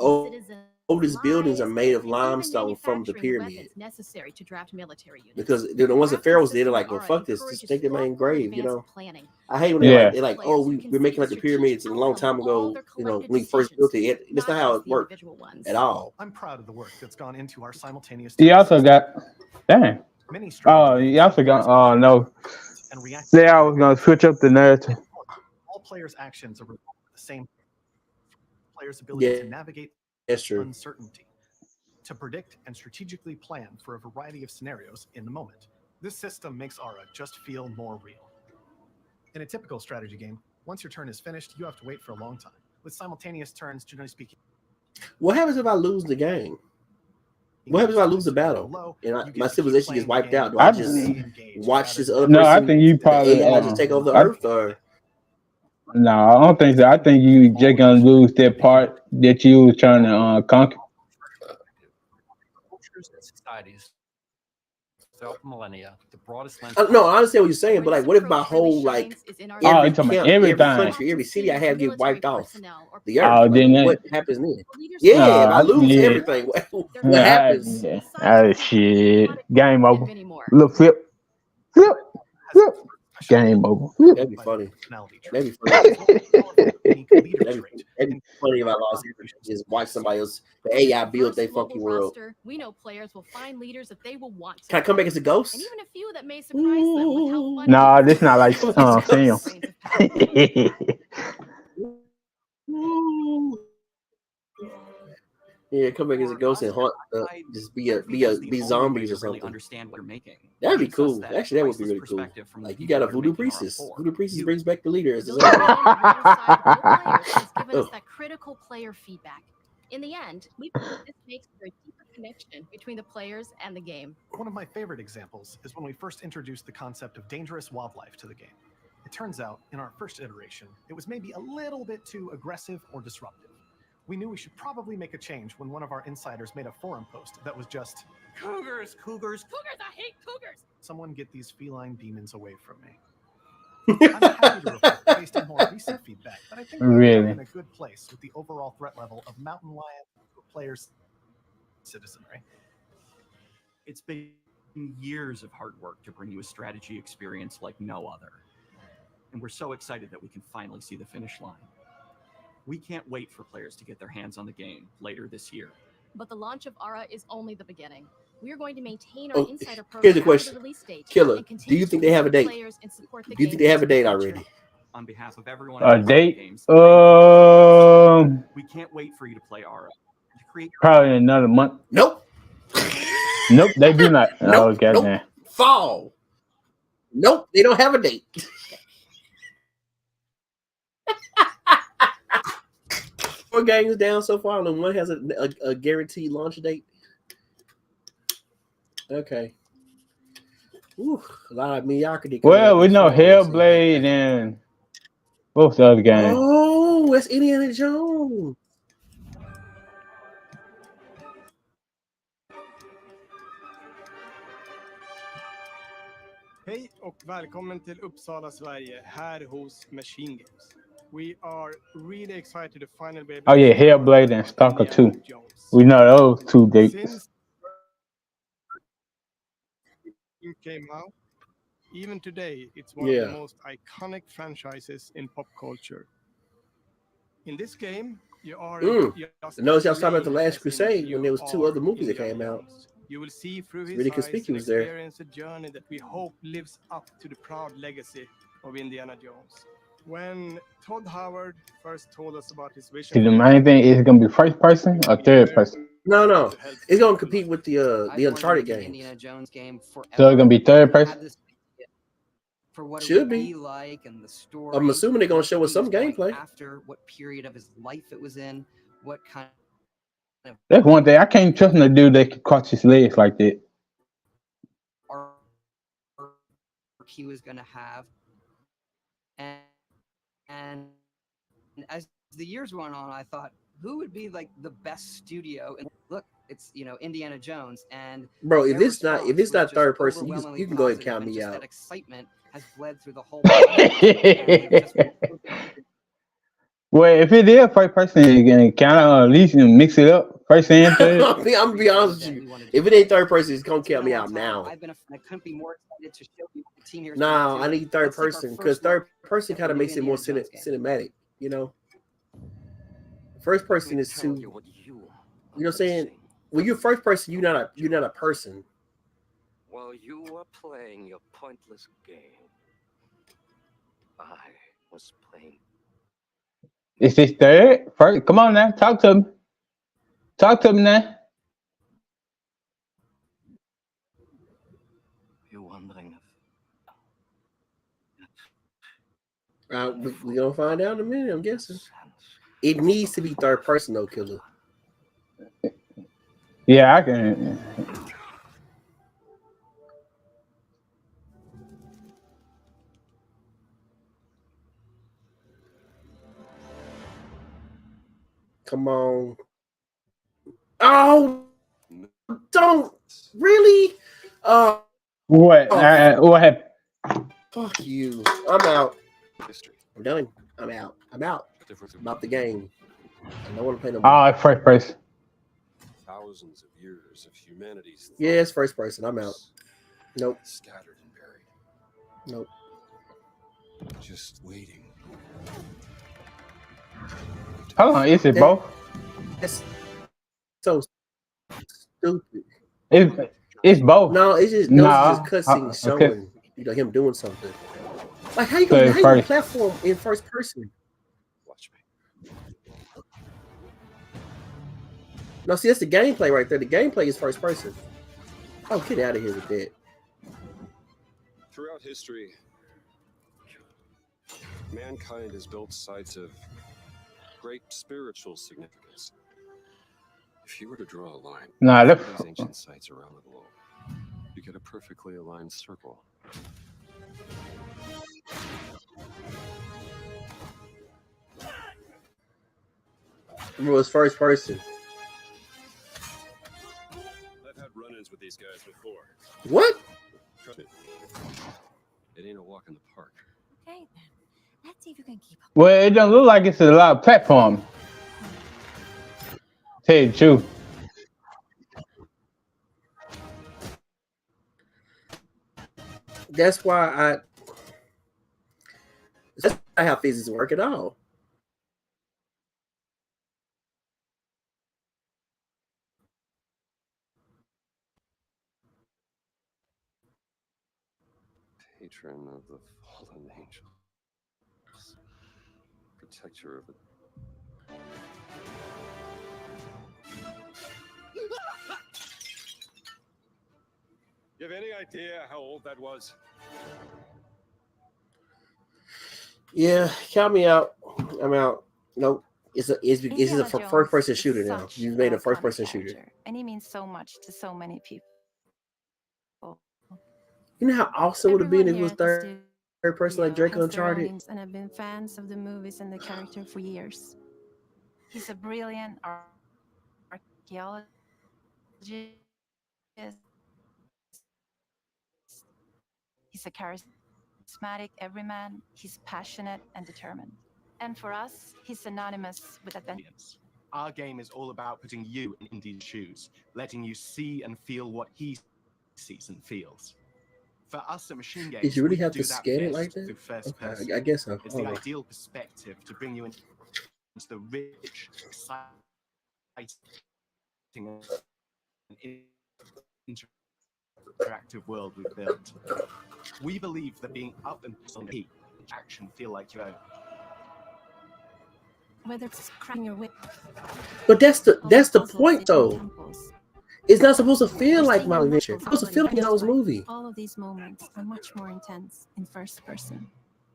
S1: oldest buildings are made of limestone from the pyramid.
S3: Necessary to draft military units.
S1: Because the ones the pharaohs did, they're like, well, fuck this, just take their main grave, you know. I hate when they're like, oh, we're making like the pyramids a long time ago, you know, when we first built it. That's not how it worked at all.
S15: I'm proud of the work that's gone into our simultaneous.
S2: He also got, dang. Oh, he also got, oh no. Say I was gonna switch up the narrative.
S15: All players' actions are the same. Players' ability to navigate uncertainty, to predict and strategically plan for a variety of scenarios in the moment. This system makes Aura just feel more real. In a typical strategy game, once your turn is finished, you have to wait for a long time. With simultaneous turns, generally speaking.
S1: What happens if I lose the game? What happens if I lose the battle and my civilization gets wiped out? Do I just watch this other person?
S2: No, I think you probably
S1: the AI just take over the Earth, or
S2: no, I don't think so. I think you just gonna lose that part that you was trying to conquer.
S16: Cultures and societies throughout millennia, the broadest lens.
S1: no, I understand what you're saying, but like, what if my whole like every camp, every country, every city I have get wiped off the Earth? Like, what happens then? Yeah, if I lose everything, what happens?
S2: Oh shit! Game over. Look, flip. Game over.
S1: That'd be funny. That'd be funny. That'd be funny if I lost everything. Just watch somebody else. The AI build their fucking world.
S3: We know players will find leaders that they will want to.
S1: Can I come back as a ghost?
S3: And even a few that may surprise them with how funny.
S2: Nah, this not like Sam.
S1: Yeah, come back as a ghost and haunt. Just be zombies or something.
S14: Understand what you're making.
S1: That'd be cool. Actually, that would be really cool. Like, you got a voodoo priestess. Voodoo priestess brings back the leader as a zombie.
S3: Has given us that critical player feedback. In the end, we believe this makes for a deeper connection between the players and the game.
S15: One of my favorite examples is when we first introduced the concept of dangerous wildlife to the game. It turns out, in our first iteration, it was maybe a little bit too aggressive or disruptive. We knew we should probably make a change when one of our insiders made a forum post that was just, "Cougars, cougars,
S3: Cougars, I hate cougars!
S15: Someone get these feline demons away from me." I'm happy to report, based on more recent feedback, that I think we ended up in a good place with the overall threat level of mountain lion players' citizenry.
S14: It's been years of hard work to bring you a strategy experience like no other. And we're so excited that we can finally see the finish line. We can't wait for players to get their hands on the game later this year.
S17: But the launch of ARA is only the beginning. We are going to maintain our insider program
S1: Here's the
S17: after
S1: question.
S17: the release date.
S1: Killer, do you think they have a date? Do you think they have a date already?
S14: On behalf of everyone
S2: A
S14: at
S2: date?
S14: Games, we can't wait for you to play ARA. To create
S2: Probably another month.
S1: Nope.
S2: Nope, they do not.
S1: Nope.
S2: Oh, goddamn.
S1: Nope. Fall. Nope, they don't have a date. 4 games down so far, and one has a guaranteed launch date. Okay. Ooh, a lot of mediocrity.
S2: Well, we know Hellblade and what's the other game?
S1: Oh, it's Indiana Jones.
S18: Hej och välkommen till Uppsala, Sverige, här hos Machine Games. We are really excited to finally be able
S2: Oh yeah, Hellblade and Stalker 2. We know those 2 dates.
S18: Since it came out, even today, it's one of the most iconic franchises in pop culture. In this game, you are
S1: Notice y'all talking about The Last Crusade when there was 2 other movies that came out.
S18: You will see through his
S1: really
S18: eyes
S1: conspicuous
S18: and
S1: there.
S18: experience a journey that we hope lives up to the proud legacy of Indiana Jones. When Todd Howard first told us about his vision,
S2: See, the main thing is it gonna be first person or third person?
S1: No. It's gonna compete with the Uncharted game.
S19: Indiana Jones game forever.
S2: So it's gonna be third person?
S19: For what
S1: Should
S19: it would
S1: be.
S19: be like and the story.
S1: I'm assuming they're gonna show us some
S19: what he was going
S1: gameplay.
S19: After what period of his life it was in, what kind of
S2: That's one thing. I can't trust no dude that can cross his legs like that.
S19: arc he was going to have. And as the years went on, I thought, who would be like the best studio? And look, it's Indiana Jones. And
S1: Bro, if
S19: their
S1: it's not
S19: response was
S1: third
S19: just
S1: person, you
S19: overwhelmingly
S1: can go ahead and
S19: positive,
S1: count
S19: and
S1: me
S19: just
S1: out.
S19: that excitement has bled through the whole project.
S2: Well, if it is first person, you can kind of at least mix it up. First and third.
S1: I'm gonna be honest with you. If it ain't third person, it's gonna count me out now.
S19: I couldn't be more excited to show you what the team here is
S1: No,
S19: gonna
S1: I
S19: do.
S1: need third
S19: Let's take our
S1: person
S19: first
S1: because third
S19: look
S1: person
S19: at
S1: kind
S19: the
S1: of
S19: new
S1: makes it more
S19: Indiana Jones game.
S1: cinematic. You know, first person is too. You know what I'm saying? When you're first person, you're not a person.
S20: While you were playing your pointless game, I was playing.
S2: Is this third? First? Come on now, talk to me. Talk to me now.
S20: You're wondering
S1: We're gonna find out in a minute. I'm guessing it needs to be third person though, Killer.
S2: Yeah, I can.
S1: Come on. Oh, don't really.
S2: What? What happened?
S1: Fuck you. I'm out. I'm done. I'm out. About the game. I don't want to play no more.
S2: Oh, first person.
S21: Thousands of years of humanity's
S1: Yeah, it's first person. I'm out. Nope.
S21: Scattered and buried.
S1: Nope.
S21: Just waiting.
S2: Hold on, is it both?
S1: It's so stupid.
S2: It's both.
S1: No, it's just cutscenes showing him doing something. Like how you gonna platform in first person?
S21: Watch me.
S1: No, see that's the gameplay right there. The gameplay is first person. Oh, get out of here with that.
S21: Throughout history, mankind has built sites of great spiritual significance. If you were to draw a line through these ancient sites around the globe, you get a perfectly aligned circle.
S1: It was first person.
S21: I've had run-ins with these guys before.
S1: What?
S21: Trust me. It ain't a walk in the park.
S5: Okay, then. Let's see if you can keep up.
S2: Well, it don't look like it's a lot of platform. Tell you the truth.
S1: That's why that's not how physics work at all.
S21: Patron of the fallen angels. Protector of it. You have any idea how old that was?
S1: Yeah, count me out. I'm out. Nope. It's a first person shooter now. You made a first person shooter.
S11: And he means so much to so many people.
S1: You know how awesome it would have been if it was third person like Drake Uncharted?
S11: And have been fans of the movies and the character for years. He's a brilliant archaeologist. He's a charismatic everyman. He's passionate and determined. And for us, he's synonymous with adventure.
S22: Our game is all about putting you in Indy's shoes, letting you see and feel what he sees and feels. For us at Machine Games,
S1: Did you really have
S22: do
S1: to
S22: that
S1: scan it
S22: best
S1: like that?
S22: through first
S1: Okay,
S22: person.
S1: I guess so.
S22: It's the ideal perspective to bring you into the rich, exciting, and interactive world we've built. We believe that being up and on the action feel like you own.
S11: Whether it's cracking your whip.
S1: But that's the point though. It's not supposed to feel like my adventure. It's supposed to feel like an old movie.
S11: All of these moments are much more intense in first person.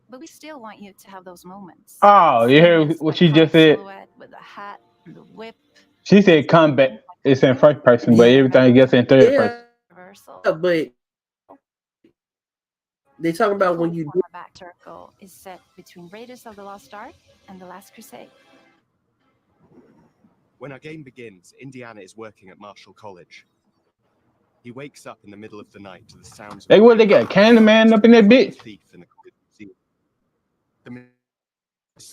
S11: But we still want you to have those moments.
S2: Oh, you heard what she just said?
S11: With the hat, the whip.
S2: She said combat is in first person, but everything else in third person.
S1: Yeah, but they talk about when you do.
S11: Back circle is set between Raiders of the Lost Ark and The Last Crusade.
S22: When our game begins, Indiana is working at Marshall College. He wakes up in the middle of the night to the sounds of...
S2: Hey, what they got? Candyman up in that bitch?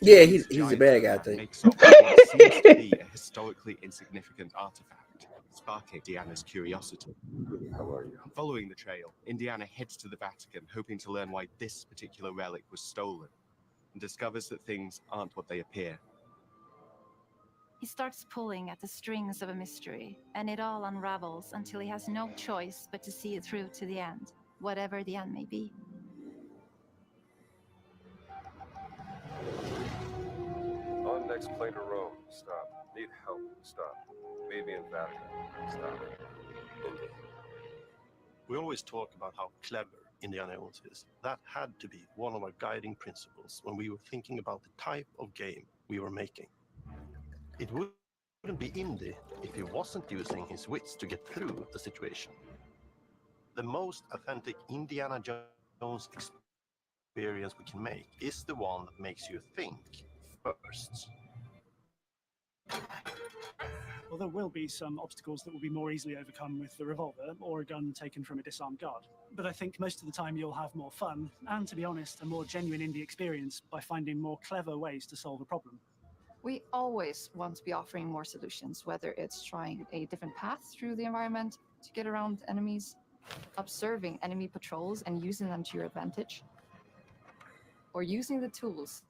S1: Yeah, he's a bad guy, I think.
S22: Makes off with what seems to be a historically insignificant artifact, sparking Indiana's curiosity.
S21: How are you?
S22: Following the trail, Indiana heads to the Vatican, hoping to learn why this particular relic was stolen, and discovers that things aren't what they appear.
S11: He starts pulling at the strings of a mystery, and it all unravels until he has no choice but to see it through to the end, whatever the end may be.
S21: On next plane to Rome. Stop. Need help. Stop. Maybe in Vatican. Stop. Indy.
S23: We always talk about how clever Indiana Jones is. That had to be one of our guiding principles when we were thinking about the type of game we were making. It wouldn't be Indy if he wasn't using his wits to get through the situation. The most authentic Indiana Jones experience we can make is the one that makes you think first.
S24: Well, there will be some obstacles that will be more easily overcome with the revolver or a gun taken from a disarmed guard. But I think most of the time you'll have more fun and, to be honest, a more genuine indie experience by finding more clever ways to solve a problem.
S10: We always want to be offering more solutions, whether it's trying a different path through the environment to get around enemies, observing enemy patrols and using them to your advantage, or using the tools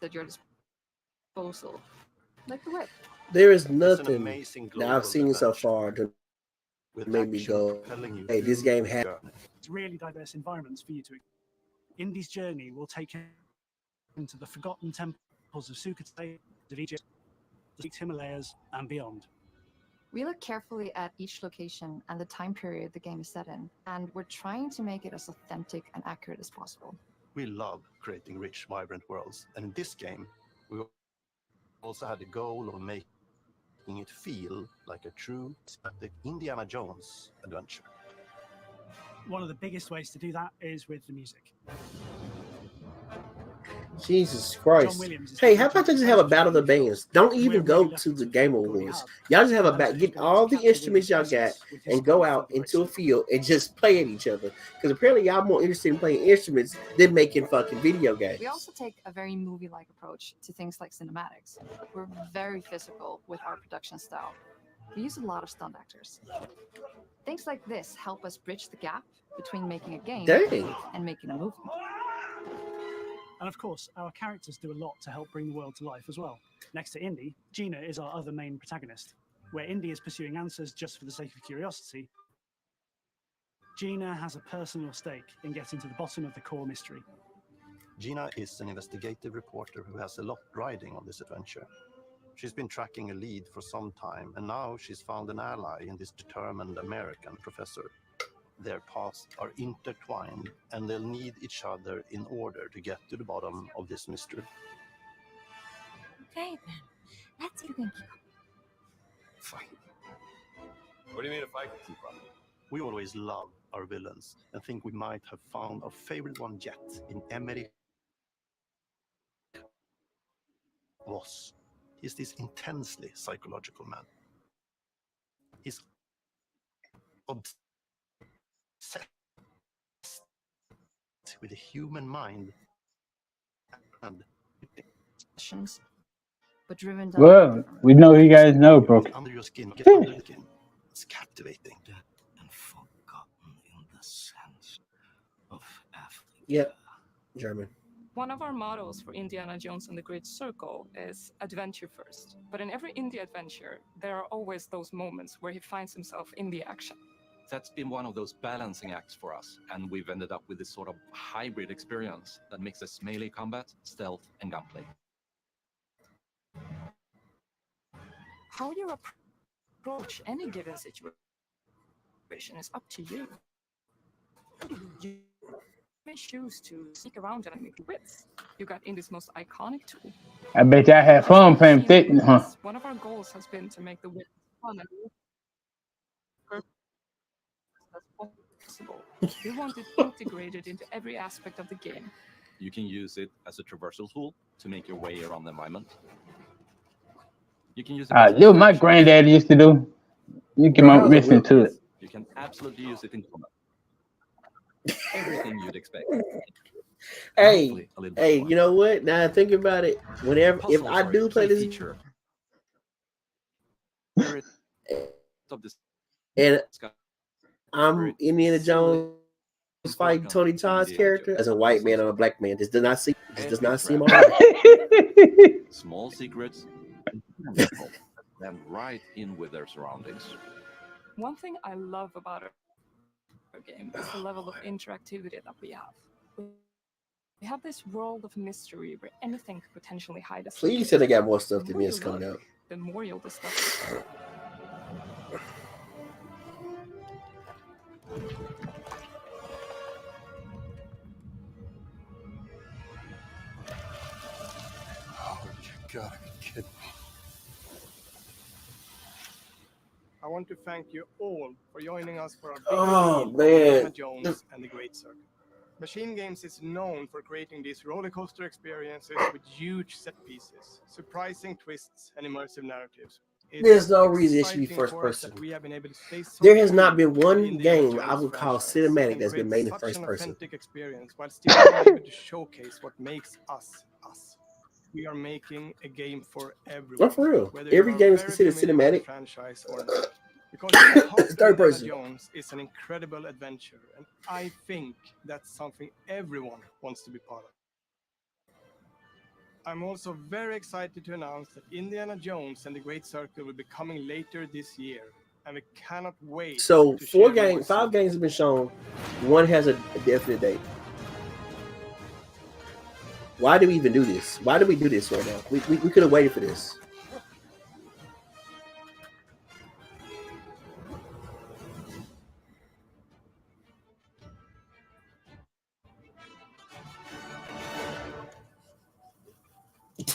S10: at your disposal, like the whip.
S1: There is nothing that I've seen so far to make me go, hey, this game has...
S24: It's really diverse environments for you to... Indy's journey will take him into the forgotten temples of Sukhothai, of Egypt, the Himalayas, and beyond.
S10: We look carefully at each location and the time period the game is set in, and we're trying to make it as authentic and accurate as possible.
S23: We love creating rich, vibrant worlds, and in this game, we also had the goal of making it feel like a true Indiana Jones adventure.
S24: One of the biggest ways to do that is with the music.
S1: Jesus Christ. Hey, how about they just have a battle of the bands? Don't even go to the Game Awards. Y'all just have a battle. Get all the instruments y'all got and go out into a field and just play at each other. Because apparently y'all more interested in playing instruments than making fucking video games.
S10: We also take a very movie-like approach to things like cinematics. We're very physical with our production style. We use a lot of stunt actors. Things like this help us bridge the gap between making a game and making a movie.
S24: And of course, our characters do a lot to help bring the world to life as well. Next to Indy, Gina is our other main protagonist. Where Indy is pursuing answers just for the sake of curiosity, Gina has a personal stake in getting to the bottom of the core mystery.
S23: Gina is an investigative reporter who has a lot riding on this adventure. She's been tracking a lead for some time, and now she's found an ally in this determined American professor. Their paths are intertwined, and they'll need each other in order to get to the bottom of this mystery.
S5: Okay, then. Let's see if we can keep up.
S21: Fine. What do you mean if I can keep up?
S23: We always love our villains and think we might have found our favorite one yet in Emery Voss. He's this intensely psychological man. He's obsessed with the human mind and
S10: but driven down.
S2: Well, we know you guys know, bro.
S23: Under your skin, get under the skin. It's captivating.
S20: And forgotten in the sense of Africa.
S1: Yep, German.
S4: One of our mottos for Indiana Jones and the Great Circle is adventure first. But in every indie adventure, there are always those moments where he finds himself in the action.
S16: That's been one of those balancing acts for us, and we've ended up with this sort of hybrid experience that mixes melee combat, stealth, and gunplay.
S4: How you approach any given situation is up to you. You may choose to sneak around and make wits. You got Indy's most iconic tool.
S2: I bet y'all had fun playing with it, huh?
S4: One of our goals has been to make the wits fun and as possible. We want it integrated into every aspect of the game.
S16: You can use it as a traversal tool to make your way around the environment. You can use it
S2: Do what my granddad used to do. You can listen to it.
S16: You can absolutely use it in combat. Everything you'd expect.
S1: Hey, you know what? Now I think about it. Whenever if I do play this
S16: feature.
S1: and I'm Indiana Jones fighting Tony Todd's character as a white man or a black man, this does not seem all right.
S16: Small secrets and right in with their surroundings.
S4: One thing I love about our game is the level of interactivity that we have. We have this world of mystery where anything could potentially hide us.
S1: Please say they got more stuff than this coming out.
S4: The more you'll discover.
S23: Oh, you gotta be kidding me.
S18: I want to thank you all for joining us for our big
S1: Oh,
S18: reveal
S1: man.
S18: of Indiana Jones and the Great Circle. Machine Games is known for creating these roller coaster experiences with huge set pieces, surprising twists, and immersive narratives.
S1: There's no reason it should be first person. There has not been one game I would call cinematic that's been made in first person.
S18: Authentic experience while still being able to showcase what makes us us. We are making a game for everyone.
S1: Oh, for real.
S18: whether
S1: Every
S18: you are
S1: game is
S18: very
S1: considered
S18: familiar with the
S1: cinematic.
S18: franchise or not. Because the heart of
S1: Third
S18: Indiana
S1: person.
S18: Jones is an incredible adventure, and I think that's something everyone wants to be part of. I'm also very excited to announce that Indiana Jones and the Great Circle will be coming later this year, and we cannot wait.
S1: So
S18: to share more
S1: 5 games have been shown. One has a definite date. Why do we even do this? Why do we do this right now? We could have waited for this.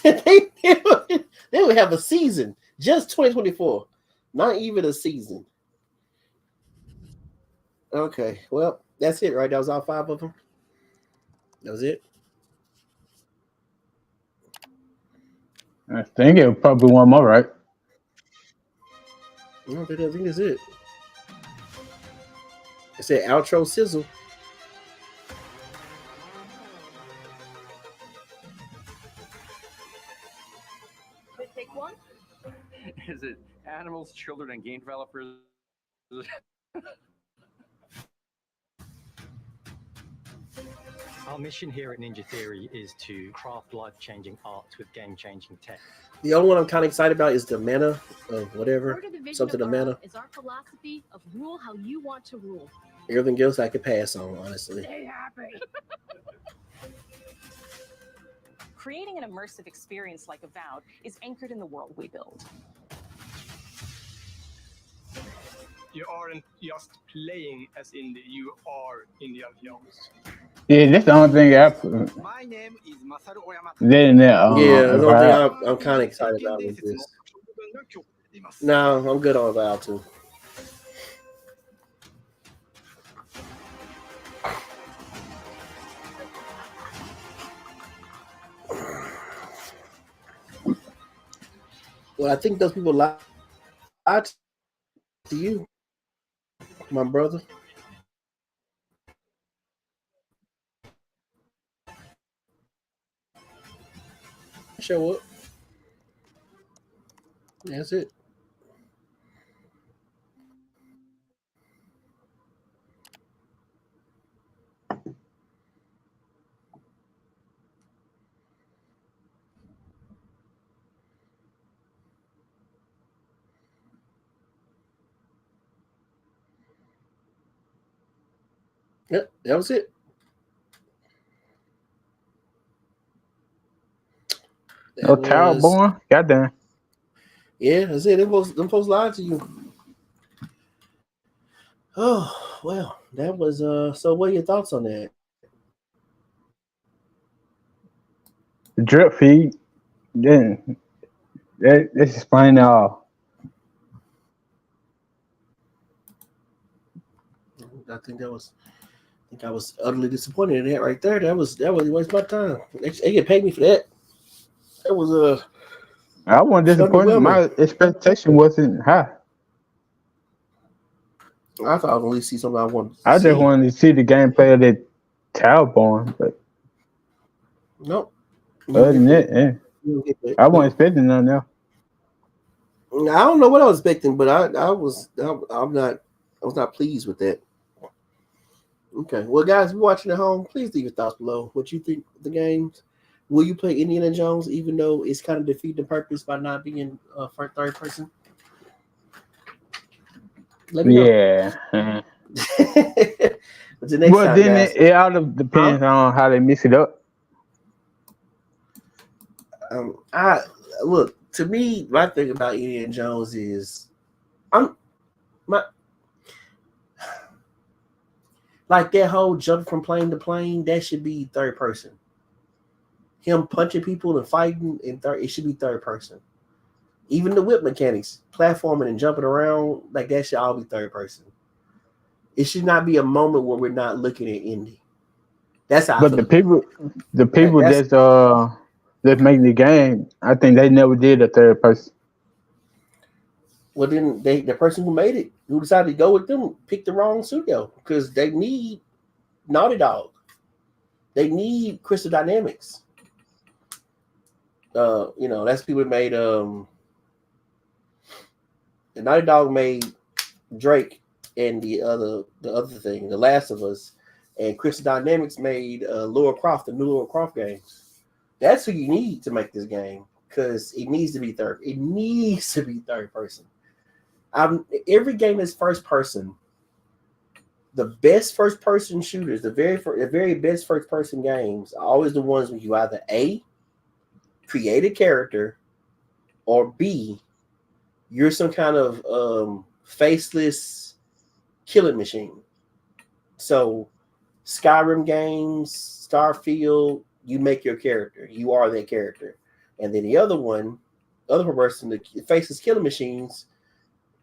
S1: they would have a season. Just 2024. Not even a season. Okay, well, that's it, right? That was all 5 of them. That was it.
S2: I think it'll probably one more, right?
S1: I think that's it. It said outro sizzle.
S3: Take one.
S16: Is it animals, children, and game developers?
S9: Our mission here at Ninja Theory is to craft life-changing art with game-changing tech.
S1: The only one I'm kind of excited about is the mana of whatever.
S17: Part of the vision
S1: Something
S17: of
S1: of mana.
S17: is our philosophy of rule how you want to rule.
S1: Everything else I could pass on, honestly.
S17: Stay happy.
S3: Creating an immersive experience like Avowed is anchored in the world we build.
S18: You aren't just playing as indie, you are Indiana Jones.
S2: Yeah, that's the only thing
S18: My name is Masaru Oyama.
S2: Then that,
S1: Yeah, that's the only thing I'm kind of excited about with this. No, I'm good on Valve too. Well, I think those people lied to you, my brother. Show up. That's it. Yep, that was it.
S2: No Tower Born? Goddamn.
S1: Yeah, that's it. Them folks lied to you. Oh, well, that was so what are your thoughts on that?
S2: The drip feed. Then that's explain it all.
S1: I think I was utterly disappointed in that right there. That was a waste of my time. They get paid me for that. That was
S2: I wasn't disappointed. My expectation wasn't high.
S1: I thought I would at least see something I wanted to
S2: I
S1: see.
S2: just wanted to see the gameplay of that Tower Born, but
S1: nope.
S2: Other than that, yeah. I wasn't expecting nothing else.
S1: I don't know what I was expecting, but I was not pleased with that. Okay, well, guys, if you're watching at home, please leave your thoughts below. What you think of the games? Will you play Indiana Jones, even though it's kind of defeating the purpose by not being for third person? Let me know.
S2: Yeah.
S1: But the next time,
S2: then
S1: guys,
S2: it all depends on how they mix it up.
S1: I look, to me, my thing about Indiana Jones is like that whole jump from plane to plane, that should be third person. Him punching people and fighting it should be third person. Even the whip mechanics, platforming and jumping around, like that should all be third person. It should not be a moment where we're not looking at Indy. That's how.
S2: But the people that's making the game, I think they never did a third person.
S1: Well, then the person who made it, who decided to go with them, picked the wrong studio because they need Naughty Dog. They need Crystal Dynamics. That's people that made the Naughty Dog made Drake and the other thing, The Last of Us, and Crystal Dynamics made Lara Croft, the new Lara Croft games. That's who you need to make this game because it needs to be third. It needs to be third person. Every game is first person. The best first person shooters, the very best first person games, are always the ones where you either A, create a character, or B, you're some kind of faceless killing machine. So Skyrim games, Starfield, you make your character. You are that character. And then the other person, the faceless killing machines,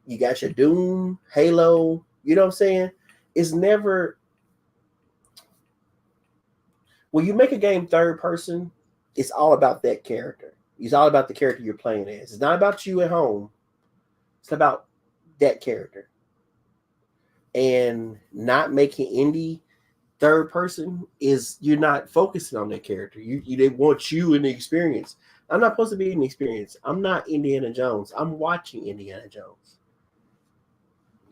S1: you got your Doom, Halo, you know what I'm saying? It's never... When you make a game third person, it's all about that character. It's all about the character you're playing as. It's not about you at home. It's about that character. And not making indie third person is you're not focusing on that character. They want you in the experience. I'm not supposed to be in the experience. I'm not Indiana Jones. I'm watching Indiana Jones.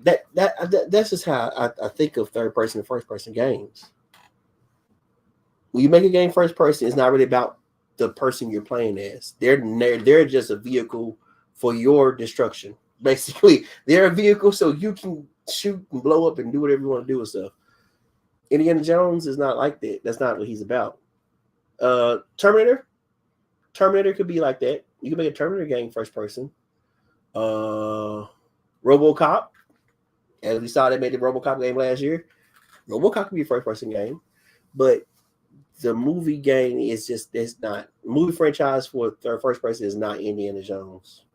S1: That's just how I think of third person and first person games. When you make a game first person, it's not really about the person you're playing as. They're just a vehicle for your destruction. Basically, they're a vehicle so you can shoot and blow up and do whatever you want to do with stuff. Indiana Jones is not like that. That's not what he's about. Terminator could be like that. You can make a Terminator game first person. RoboCop, as we saw, they made the RoboCop game last year. RoboCop could be a first person game, but the movie game is just it's not movie franchise for third first person is not Indiana Jones.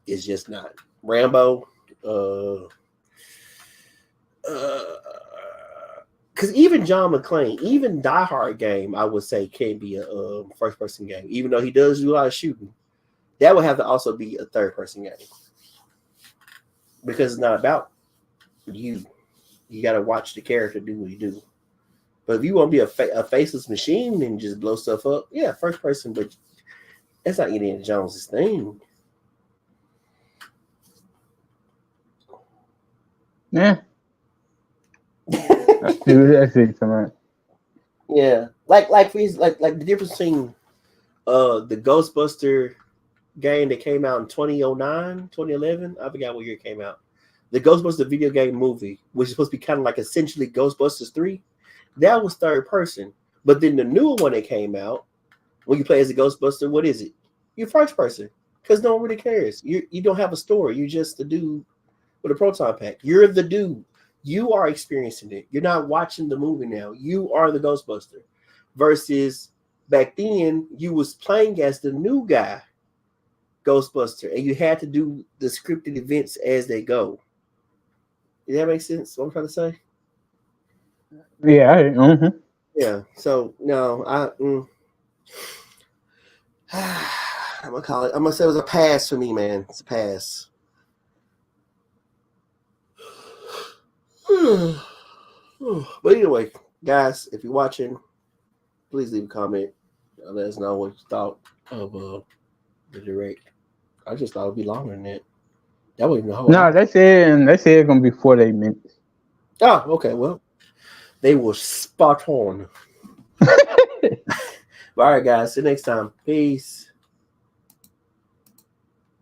S1: It's just not Rambo. Because even John McClane, even Die Hard game, I would say can be a first person game, even though he does do a lot of shooting. That would have to also be a third person game because it's not about you. You got to watch the character do what he do. But if you want to be a faceless machine and just blow stuff up, yeah, first person. But that's not Indiana Jones' thing.
S2: Yeah. That's it, right?
S1: Yeah, like the difference between the Ghostbuster game that came out in 2009, 2011. I forgot what year it came out. The Ghostbuster video game movie, which is supposed to be kind of like essentially Ghostbusters 3, that was third person. But then the new one that came out, when you play as a Ghostbuster, what is it? You're first person because no one really cares. You don't have a story. You're just the dude with a proton pack. You're the dude. You are experiencing it. You're not watching the movie now. You are the Ghostbuster. Versus back then, you was playing as the new guy, Ghostbuster, and you had to do the scripted events as they go. Does that make sense? What I'm trying to say?
S2: Yeah.
S1: Yeah. So no, I'm gonna call it. I'm gonna say it was a pass for me, man. It's a pass. But anyway, guys, if you're watching, please leave a comment. Let us know what you thought of the direct. I just thought it'd be longer than that. That wasn't the whole
S2: No,
S1: hour.
S2: they said it's gonna be 48 minutes.
S1: Oh, okay. Well, they were spot on. All right, guys. See you next time. Peace.